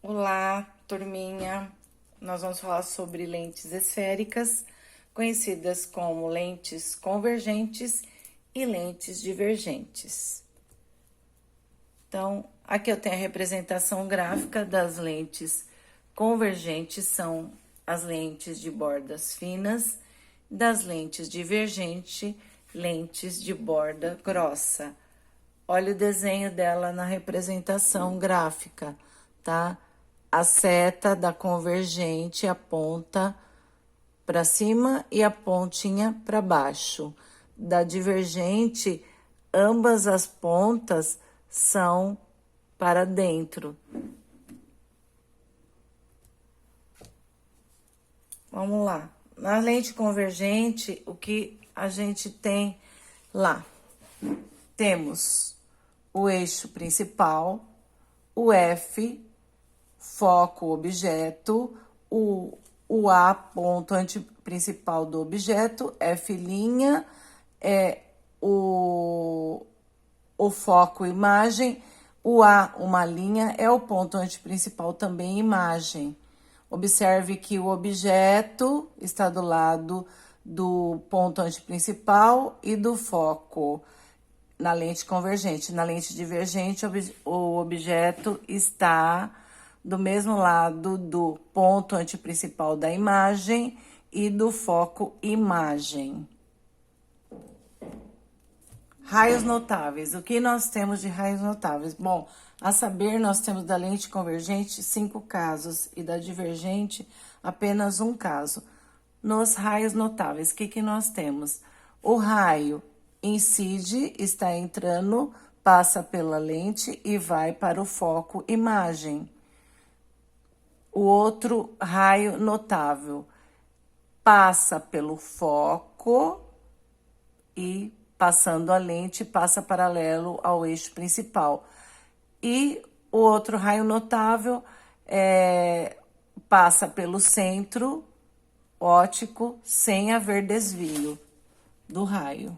Olá, turminha. Nós vamos falar sobre lentes esféricas, conhecidas como lentes convergentes e lentes divergentes. Então, aqui eu tenho a representação gráfica das lentes convergentes, são as lentes de bordas finas, das lentes divergentes, lentes de borda grossa. Olha o desenho dela na representação gráfica, tá? A seta da convergente aponta para cima e a pontinha para baixo. Da divergente, ambas as pontas são para dentro. Vamos lá. Na lente convergente, o que a gente tem lá? Temos o eixo principal, o F, foco, objeto, o A, ponto antiprincipal do objeto, F' é o foco, imagem, o A, uma linha, é o ponto antiprincipal também, imagem. Observe que o objeto está do lado do ponto antiprincipal e do foco na lente convergente. Na lente divergente, o objeto está do mesmo lado do ponto antiprincipal da imagem e do foco imagem. Raios notáveis. O que nós temos de raios notáveis? Bom, a saber, nós temos da lente convergente 5 casos e da divergente apenas um caso. Nos raios notáveis, o que nós temos? O raio incide, está entrando, passa pela lente e vai para o foco imagem. O outro raio notável passa pelo foco e, passando a lente, passa paralelo ao eixo principal. E o outro raio notável passa pelo centro óptico sem haver desvio do raio.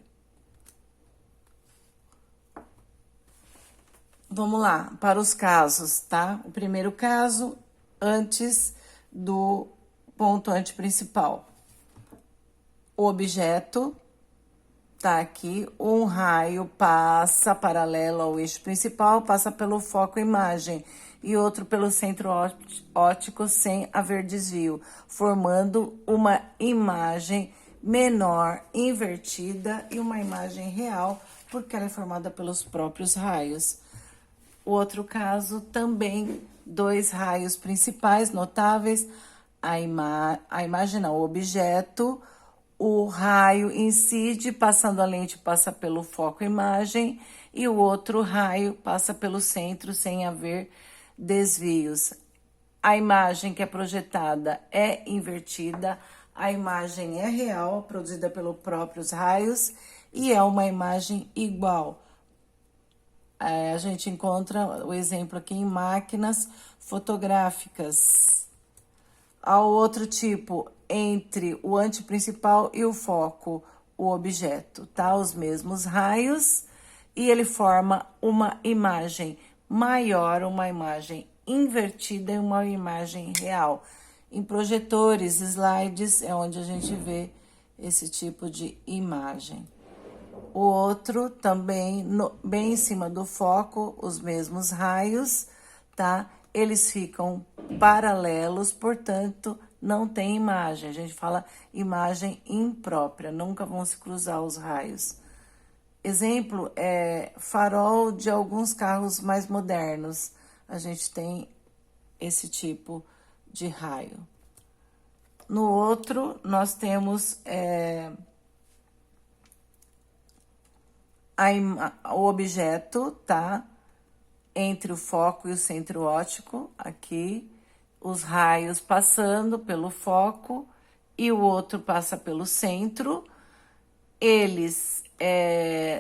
Vamos lá, para os casos, tá? O primeiro caso, antes do ponto antiprincipal. O objeto tá aqui, um raio passa paralelo ao eixo principal, passa pelo foco imagem e outro pelo centro óptico sem haver desvio, formando uma imagem menor, invertida e uma imagem real, porque ela é formada pelos próprios raios. O outro caso, também, 2 raios principais notáveis, o objeto, o raio incide, passando a lente, passa pelo foco imagem, e o outro raio passa pelo centro sem haver desvios. A imagem que é projetada é invertida, a imagem é real, produzida pelos próprios raios, e é uma imagem igual. A gente encontra o exemplo aqui em máquinas fotográficas. Ao outro tipo, entre o antiprincipal e o foco, o objeto, tá? Os mesmos raios, e ele forma uma imagem maior, uma imagem invertida e uma imagem real. Em projetores, slides, é onde a gente vê esse tipo de imagem. O outro também, bem em cima do foco, os mesmos raios, tá? Eles ficam paralelos, portanto, não tem imagem. A gente fala imagem imprópria, nunca vão se cruzar os raios. Exemplo é farol de alguns carros mais modernos. A gente tem esse tipo de raio. No outro, nós temos o objeto, tá? Entre o foco e o centro óptico, aqui, os raios passando pelo foco e o outro passa pelo centro. Eles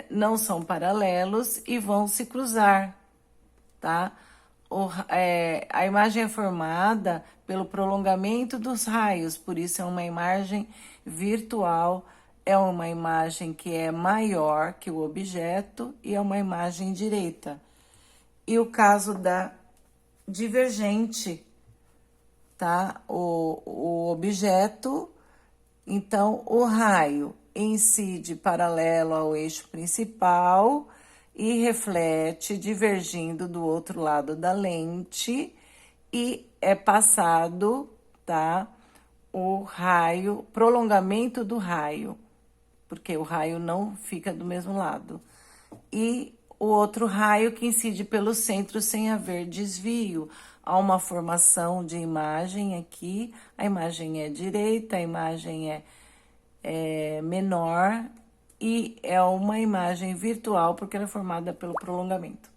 não são paralelos e vão se cruzar, tá? A imagem é formada pelo prolongamento dos raios, por isso é uma imagem virtual, é uma imagem que é maior que o objeto e é uma imagem direita. E o caso da divergente, tá? O objeto, então, o raio incide paralelo ao eixo principal e reflete divergindo do outro lado da lente e é passado, tá? O raio, prolongamento do raio, porque o raio não fica do mesmo lado. E o outro raio que incide pelo centro sem haver desvio. Há uma formação de imagem aqui, a imagem é direita, a imagem é menor e é uma imagem virtual porque ela é formada pelo prolongamento.